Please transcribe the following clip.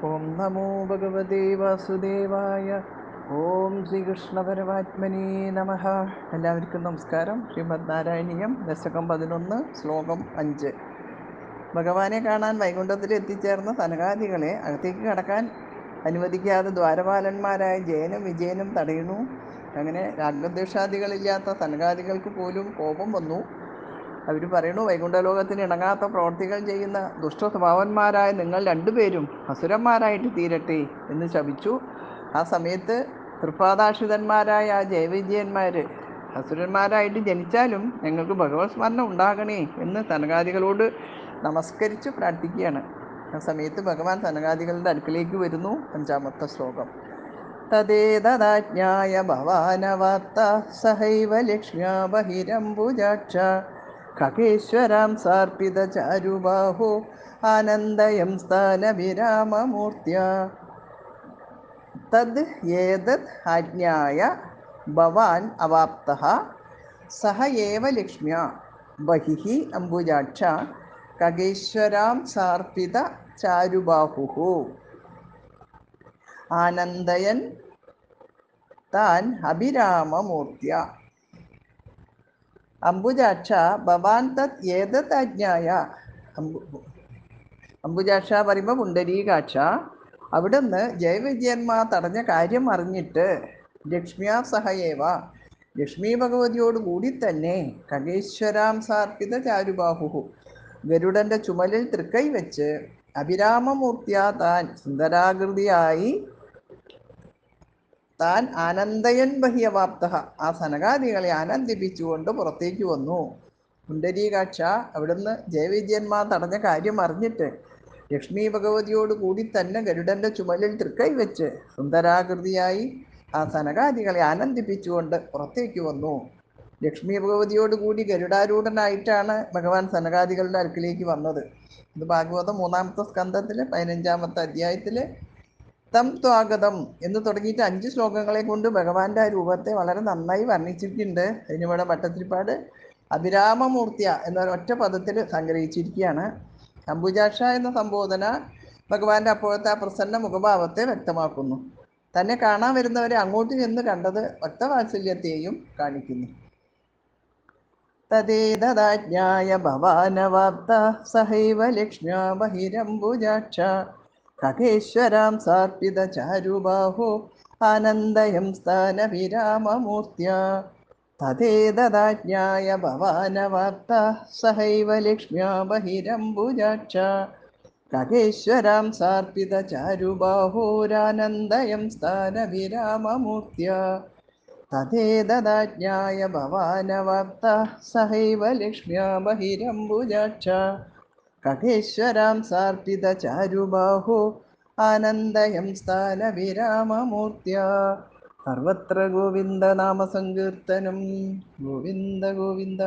ഓം നമോ ഭഗവതേ വാസുദേവായ. ഓം ശ്രീകൃഷ്ണ പരമാത്മനേ നമഃ. എല്ലാവർക്കും നമസ്കാരം. ശ്രീമദ് നാരായണീയം ദശകം 11 ശ്ലോകം 5. ഭഗവാനെ കാണാൻ വൈകുണ്ഠത്തിൽ എത്തിച്ചേർന്ന സനകാദികളെ അകത്തേക്ക് കടക്കാൻ അനുവദിക്കാതെ ദ്വാരപാലന്മാരായ ജയനും വിജയനും തടയുന്നു. അങ്ങനെ രാഗദ്വേഷാദികളില്ലാത്ത സനകാദികൾക്ക് പോലും കോപം വന്നു. അവർ പറയണു, വൈകുണ്ഠലോകത്തിന് ഇണങ്ങാത്ത പ്രവർത്തികൾ ചെയ്യുന്ന ദുഷ്ടസ്വഭാവന്മാരായ നിങ്ങൾ രണ്ടുപേരും അസുരന്മാരായിട്ട് തീരട്ടെ എന്ന് ശപിച്ചു. ആ സമയത്ത് തൃപ്പാദാശ്രിതന്മാരായ ആ ജയവിജയന്മാർ അസുരന്മാരായിട്ട് ജനിച്ചാലും ഞങ്ങൾക്ക് ഭഗവത് സ്മരണ ഉണ്ടാകണേ എന്ന് സനകാദികളോട് നമസ്കരിച്ച് പ്രാർത്ഥിക്കുകയാണ്. ആ സമയത്ത് ഭഗവാൻ സനകാദികളുടെ അടുക്കിലേക്ക് വരുന്നു. 5-ാമത്തെ ശ്ലോകം. തദേതദാജ്ഞായ ഭവാനവാത്ത സഹൈവ ലക്ഷ്മ്യാ ബഹിരംബുജാക്ഷ ഖഗേശ്വരാം സാർപ്പിത ചാരുബാഹോ ആനന്ദയം സ്ഥാനവിരാമമൂർത്യ. തദ് ഏതദ് ആജ്ഞായ ഭവാൻ അവാപ്തഃ സഹ ഏവ ലക്ഷ്മ്യാ ബഹിഃ അംബുജാക്ഷ ഖഗേശ്വരാം സാർപ്പിത ചാരുബാഹുഃ ആനന്ദയൻ താൻ അഭിരാമമൂർത്യ. അംബുജാക്ഷ ഭവാൻ തത് ഏതത് ആജ്ഞായ. അംബുജാക്ഷ പറയുമ്പോൾ പുണ്ടരീകാക്ഷ, അവിടുന്ന് ജയവിജയന്മാർ തടഞ്ഞ കാര്യം അറിഞ്ഞിട്ട് ലക്ഷ്മിയാ സഹയേവ ലക്ഷ്മി ഭഗവതിയോട് കൂടി തന്നെ ഖഗേശ്വരാം സാർപ്പിത ചാരുബാഹു ഗരുഡന്റെ ചുമലിൽ തൃക്കൈ വെച്ച് അഭിരാമമൂർത്തിയ താൻ സുന്ദരാകൃതിയായി താൻ ആനന്ദയൻ ബഹിയവാപ്ത ആ സനകാദികളെ ആനന്ദിപ്പിച്ചുകൊണ്ട് പുറത്തേക്ക് വന്നു. പുണ്ടരീകാക്ഷ, അവിടുന്ന് ജയവിജയന്മാർ തടഞ്ഞ കാര്യം അറിഞ്ഞിട്ട് ലക്ഷ്മി ഭഗവതിയോട് കൂടി തന്നെ ഗരുഡന്റെ ചുമലിൽ തൃക്കൈ വെച്ച് സുന്ദരാകൃതിയായി ആ സനകാദികളെ ആനന്ദിപ്പിച്ചുകൊണ്ട് പുറത്തേക്ക് വന്നു. ലക്ഷ്മി ഭഗവതിയോട് കൂടി ഗരുഡാരൂഢനായിട്ടാണ് ഭഗവാൻ സനകാദികളുടെ അടുക്കിലേക്ക് വന്നത്. ഇത് ഭാഗവതം 3-ാമത്തെ സ്കന്ധത്തിൽ 15-ാമത്തെ അധ്യായത്തിൽ തം ത്വാഗതം എന്ന് തുടങ്ങിയിട്ട് 5 ശ്ലോകങ്ങളെ കൊണ്ട് ഭഗവാന്റെ ആ രൂപത്തെ വളരെ നന്നായി വർണ്ണിച്ചിട്ടുണ്ട്. അതിനിവിടെ ഭട്ടതിരിപ്പാട് അഭിരാമമൂർത്തിയ എന്നൊരൊറ്റ പദത്തിൽ സംഗ്രഹിച്ചിരിക്കുകയാണ്. അംബുജാക്ഷ എന്ന സംബോധന ഭഗവാന്റെ അപ്പോഴത്തെ ആ പ്രസന്ന മുഖഭാവത്തെ വ്യക്തമാക്കുന്നു. തന്നെ കാണാൻ വരുന്നവരെ അങ്ങോട്ട് ചെന്ന് കണ്ടത് ഭക്തവാത്സല്യത്തെയും കാണിക്കുന്നു. തദേതദാജ്ഞായ ഭവാനവാപ്ത സഹൈവ ലക്ഷ്മ്യാ ബഹിരംബുജാക്ഷ ഖഗേശ്വരാം സാർപ്പിത ചാരുബാഹോ ആനന്ദയം സ്ഥാനവിരാമമൂർത്യ. തദേതദാജ്ഞായ ഭവാനവാപ്ത സഹൈവ ലക്ഷ്മ്യാ ബഹിരംബുജാക്ഷ ഖഗേശ്വരാം സാർപ്പിത ചാരുബാഹോരാനന്ദയം സ്ഥാനവിരാമമൂർത്യ. തദേതദാജ്ഞായ ഭവാനവാപ്ത സഹൈവ ലക്ഷ്മ്യാ ബഹിരംബുജാക്ഷ ഖഗേശ്വരാം സാർപ്പിത ചാരുബാഹോ ആനന്ദയം സ്ഥാനവിരാമമൂർത്യ. സർവത്ര ഗോവിന്ദ നാമസങ്കീർത്തനം. ഗോവിന്ദ ഗോവിന്ദ.